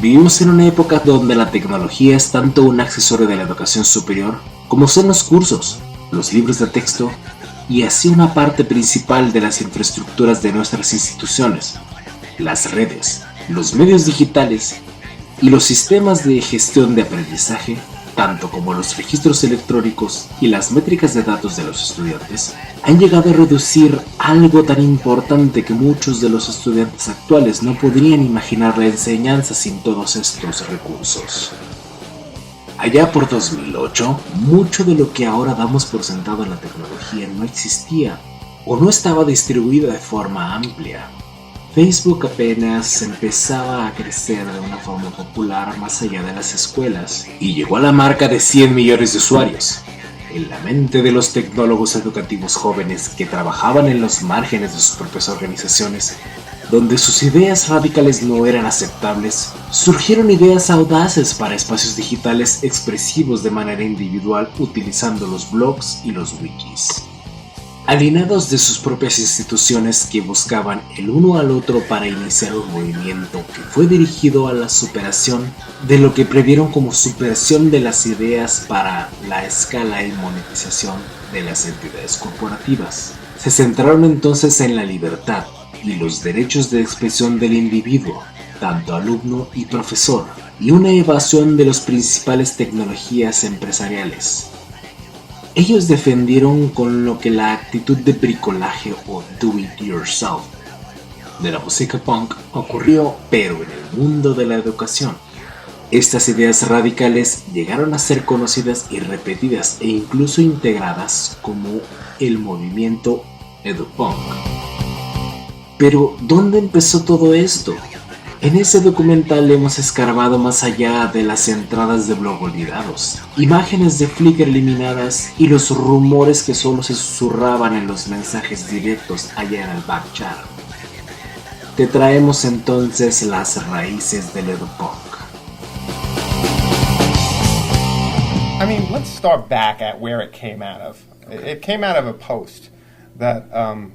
Vivimos en una época donde la tecnología es tanto un accesorio de la educación superior como son los cursos, los libros de texto y así una parte principal de las infraestructuras de nuestras instituciones, las redes, los medios digitales y los sistemas de gestión de aprendizaje, tanto como los registros electrónicos y las métricas de datos de los estudiantes, han llegado a reducir algo tan importante que muchos de los estudiantes actuales no podrían imaginar la enseñanza sin todos estos recursos. Allá por 2008, mucho de lo que ahora damos por sentado en la tecnología no existía o no estaba distribuida de forma amplia. Facebook apenas empezaba a crecer de una forma popular más allá de las escuelas y llegó a la marca de 100 millones de usuarios. En la mente de los tecnólogos educativos jóvenes que trabajaban en los márgenes de sus propias organizaciones, donde sus ideas radicales no eran aceptables, surgieron ideas audaces para espacios digitales expresivos de manera individual utilizando los blogs y los wikis. Alienados de sus propias instituciones que buscaban el uno al otro para iniciar un movimiento que fue dirigido a la superación de lo que previeron como superación de las ideas para la escala y monetización de las entidades corporativas. Se centraron entonces en la libertad y los derechos de expresión del individuo, tanto alumno y profesor, y una evasión de las principales tecnologías empresariales. Ellos defendieron con lo que la actitud de bricolaje o do it yourself de la música punk ocurrió, pero en el mundo de la educación. Estas ideas radicales llegaron a ser conocidas y repetidas e incluso integradas como el movimiento EDUPUNK. Pero, ¿dónde empezó todo esto? En ese documental hemos escarbado más allá de las entradas de blog olvidados, imágenes de Flickr eliminadas y los rumores que solo se susurraban en los mensajes directos allá en el backchat. Te traemos entonces las raíces del EDUPUNK. I mean, let's start back at where it came out of. It came out of a post that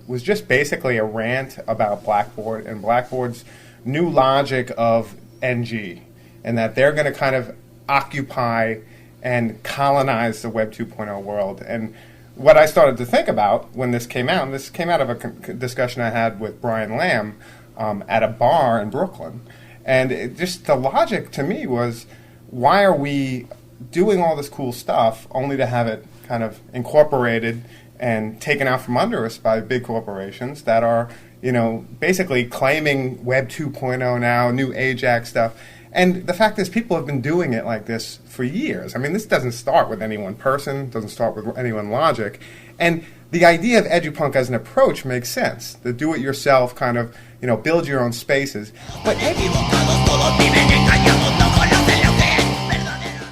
was just basically a rant about Blackboard and Blackboard's new logic of NG, and that they're going to kind of occupy and colonize the Web 2.0 world. And what I started to think about when this came out, and this came out of a discussion I had with Brian Lamb at a bar in Brooklyn, and just the logic to me was, why are we doing all this cool stuff only to have it kind of incorporated and taken out from under us by big corporations that are, you know, basically claiming Web 2.0 now, new Ajax stuff. And the fact is, people have been doing it like this for years. I mean, this doesn't start with any one person, doesn't start with any one logic. And the idea of Edypunk as an approach makes sense. The do-it-yourself kind of, you know, build your own spaces. But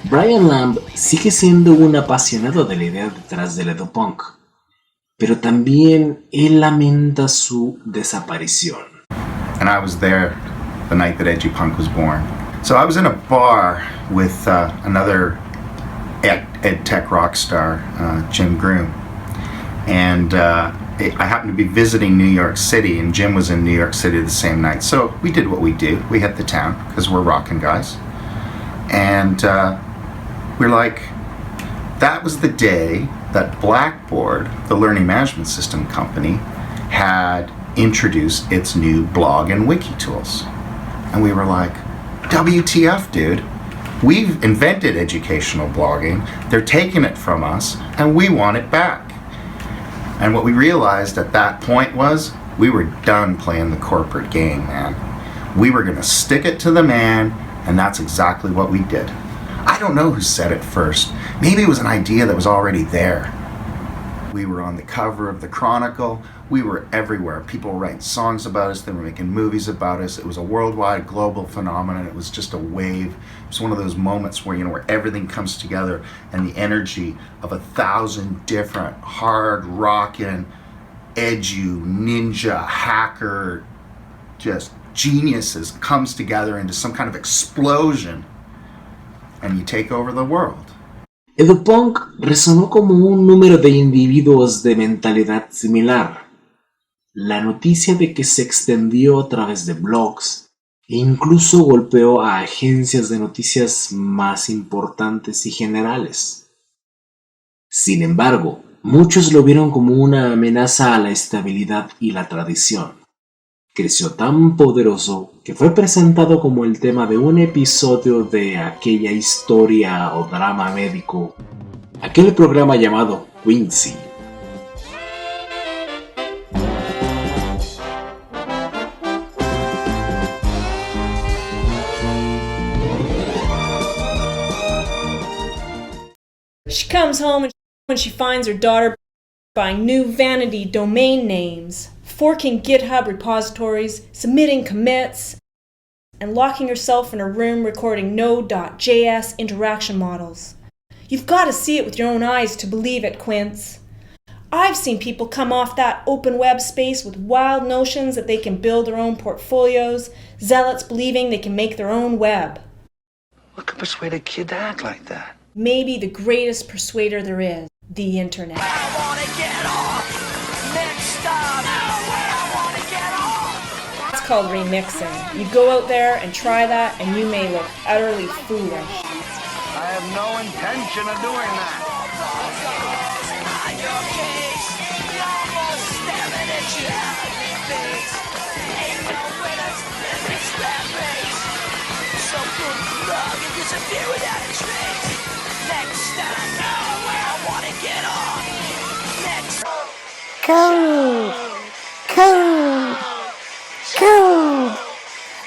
Brian Lamb sigue siendo un apasionado de la idea detrás del EDUPUNK, pero también él lamenta su desaparición. And I was there the night that Edypunk was born. So I was in a bar with another ed tech rock star, Jim Groom, and I happened to be visiting New York City, and Jim was in New York City the same night. So we did what we do. We hit the town because we're rockin' guys, and we're like, that was the day that Blackboard, the learning management system company, had introduced its new blog and wiki tools. And we were like, WTF, dude? We've invented educational blogging, they're taking it from us, and we want it back. And what we realized at that point was, we were done playing the corporate game, man. We were gonna stick it to the man, and that's exactly what we did. I don't know who said it first. Maybe it was an idea that was already there. We were on the cover of the Chronicle. We were everywhere. People were writing songs about us. They were making movies about us. It was a worldwide, global phenomenon. It was just a wave. It was one of those moments where, you know, where everything comes together and the energy of 1,000 different hard rockin', edu, ninja, hacker, just geniuses comes together into some kind of explosion. And you take over the world. EDUPUNK resonó como un número de individuos de mentalidad similar. La noticia de que se extendió a través de blogs e incluso golpeó a agencias de noticias más importantes y generales. Sin embargo, muchos lo vieron como una amenaza a la estabilidad y la tradición. Creció tan poderoso que fue presentado como el tema de un episodio de aquella historia o drama médico, aquel programa llamado Quincy. She comes home and when she finds her daughter buying new vanity domain names, forking GitHub repositories, submitting commits, and locking herself in her room recording Node.js interaction models. You've got to see it with your own eyes to believe it, Quince. I've seen people come off that open web space with wild notions that they can build their own portfolios, zealots believing they can make their own web. What could persuade a kid to act like that? Maybe the greatest persuader there is, the internet. I wanna get off. Next stop. I wanna get off. It's called remixing. You go out there and try that and you may look utterly foolish. I have no intention of doing that. On your case. Almost staring at you out of your face. Ain't no winners in this rap race. So good luck and disappear without a trace. Next stop. I wanna get off. Next. Code.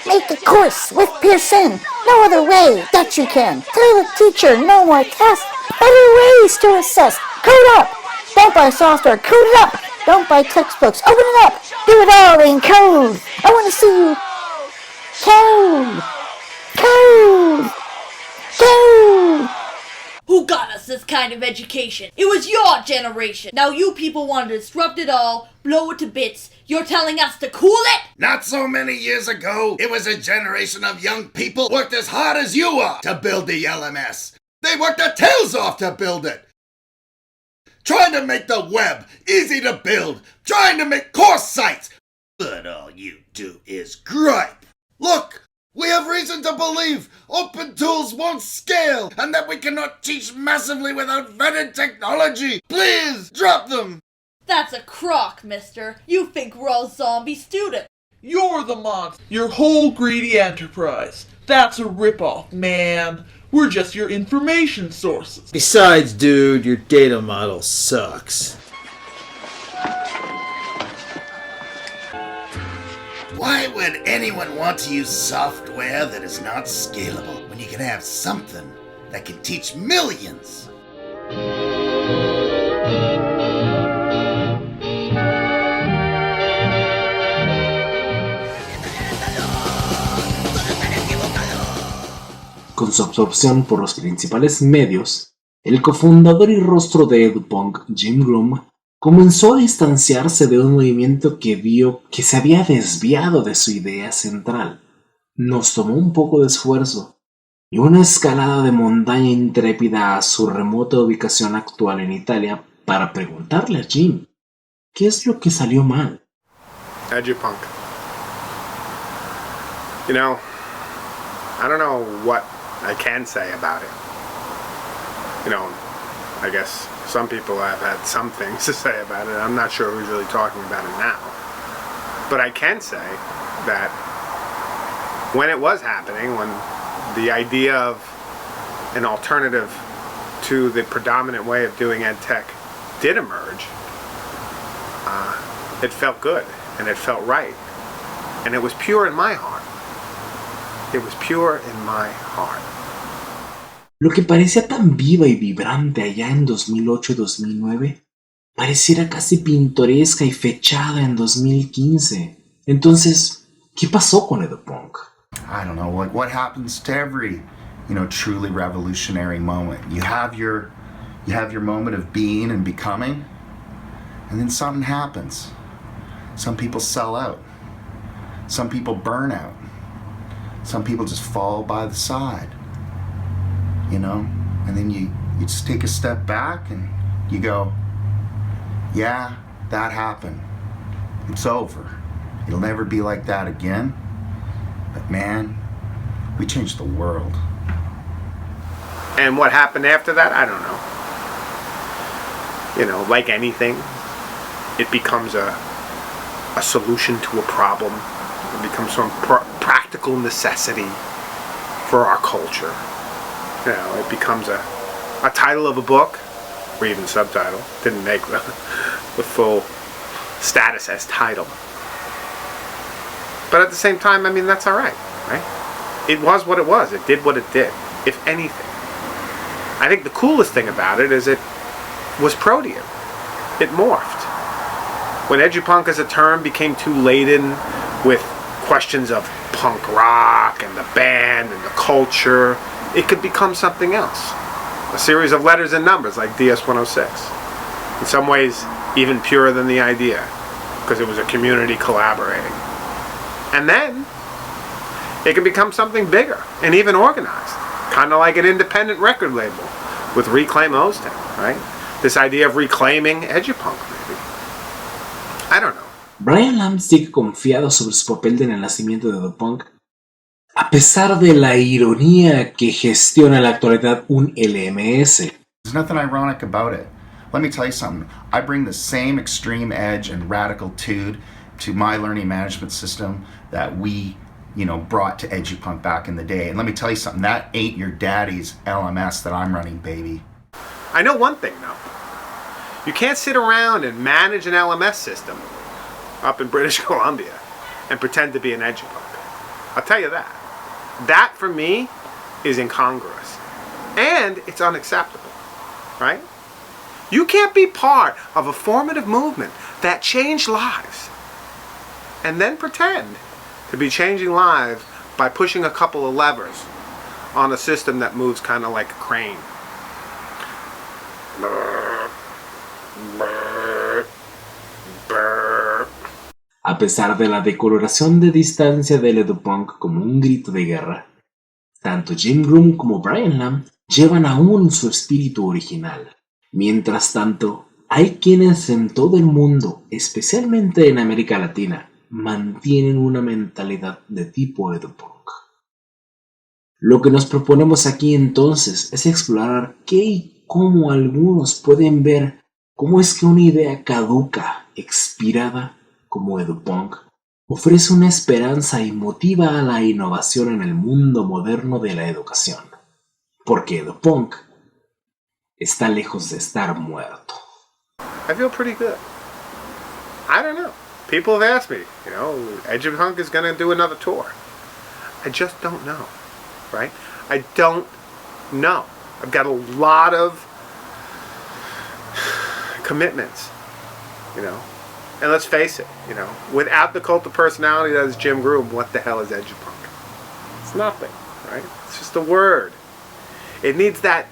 Make a course with Pearson. No other way that you can. Tell the teacher no more tests. Better ways to assess. Code up. Don't buy software. Code it up. Don't buy textbooks. Open it up. Do it all in code. I want to see you. Code. Who got us this kind of education? It was your generation. Now you people want to disrupt it all, blow it to bits. You're telling us to cool it? Not so many years ago, it was a generation of young people worked as hard as you are to build the LMS. They worked their tails off to build it. Trying to make the web easy to build. Trying to make course sites. But all you do is gripe. Look, we have reason to believe open tools won't scale and that we cannot teach massively without vetted technology. Please, drop them. That's a crock, mister. You think we're all zombie students. You're the monster. Your whole greedy enterprise. That's a ripoff, man. We're just your information sources. Besides, dude, your data model sucks. Why would anyone want to use software that is not scalable when you can have something that can teach millions? Con su absorción por los principales medios, el cofundador y rostro de EDUPUNK, Jim Groom, comenzó a distanciarse de un movimiento que vio que se había desviado de su idea central. Nos tomó un poco de esfuerzo y una escalada de montaña intrépida a su remota ubicación actual en Italia para preguntarle a Jim qué es lo que salió mal. Edypunk. You know, I don't know what I can say about it. You know, I guess some people have had some things to say about it. I'm not sure who's really talking about it now. But I can say that when it was happening, when the idea of an alternative to the predominant way of doing ed tech did emerge, it felt good and it felt right. And it was pure in my heart. It was pure in my heart. Lo que parecía tan viva y vibrante allá en 2008-2009, pareciera casi pintoresca y fechada en 2015. Entonces, ¿qué pasó con Edypunk? I don't know, like what happens to every, truly revolutionary moment. You have your moment of being and becoming, and then something happens. Some people sell out. Some people burn out. Some people just fall by the side. And then you just take a step back and you go, yeah, that happened. It's over. It'll never be like that again. But man, we changed the world. And what happened after that, I don't know. You know, like anything, it becomes a solution to a problem. It becomes some practical necessity for our culture. You know, it becomes a title of a book, or even subtitle. Didn't make the full status as title. But at the same time, I mean, that's all right, right? It was what it was. It did what it did, if anything. I think the coolest thing about it is it was protean. It morphed. When Edypunk as a term became too laden with questions of punk rock and the band and the culture, it could become something else. A series of letters and numbers like DS-106. In some ways, even purer than the idea, because it was a community collaborating. And then, it could become something bigger and even organized. Kind of like an independent record label with Reclaim hosting, right? This idea of reclaiming Edypunk, maybe. I don't know. Brian Lamb sigue confiado sobre su papel en el nacimiento de Edypunk, a pesar de la ironía que gestiona en la actualidad un LMS. There's nothing ironic about it. Let me tell you something. I bring the same extreme edge and radicalitude to my learning management system that we, brought to Edypunk back in the day. And let me tell you something. That ain't your daddy's LMS that I'm running, baby. I know one thing, though. You can't sit around and manage an LMS system up in British Columbia and pretend to be an Edypunk. I'll tell you that. That, for me, is incongruous. And it's unacceptable, right? You can't be part of a formative movement that changed lives and then pretend to be changing lives by pushing a couple of levers on a system that moves kind of like a crane. A pesar de la decoloración de distancia del Edypunk como un grito de guerra, tanto Jim Groom como Brian Lamb llevan aún su espíritu original. Mientras tanto, hay quienes en todo el mundo, especialmente en América Latina, mantienen una mentalidad de tipo Edypunk. Lo que nos proponemos aquí entonces es explorar qué y cómo algunos pueden ver cómo es que una idea caduca, expirada como Edypunk, ofrece una esperanza y motiva a la innovación en el mundo moderno de la educación. Porque Edypunk está lejos de estar muerto. I feel pretty good. I don't know. People have asked me, Edypunk is going to do another tour. I just don't know, right? I don't know. I've got a lot of commitments, And let's face it, without the cult of personality that is Jim Groom, what the hell is Edypunk? It's nothing, right? It's just a word. It needs that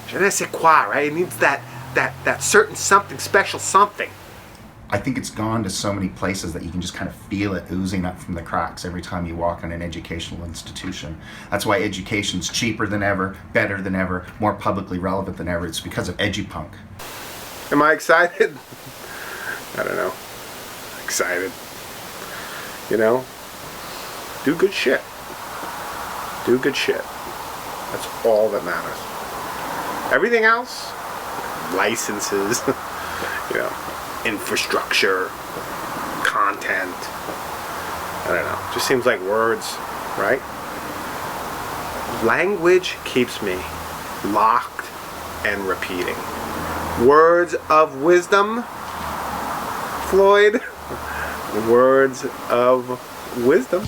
je ne sais quoi, right? It needs that certain something, special something. I think it's gone to so many places that you can just kind of feel it oozing up from the cracks every time you walk in an educational institution. That's why education's cheaper than ever, better than ever, more publicly relevant than ever. It's because of Edypunk. Am I excited? I don't know. Excited. Do good shit. Do good shit. That's all that matters. Everything else, licenses, infrastructure, content, I don't know. Just seems like words, right? Language keeps me locked and repeating. Words of wisdom, Floyd. Words of wisdom.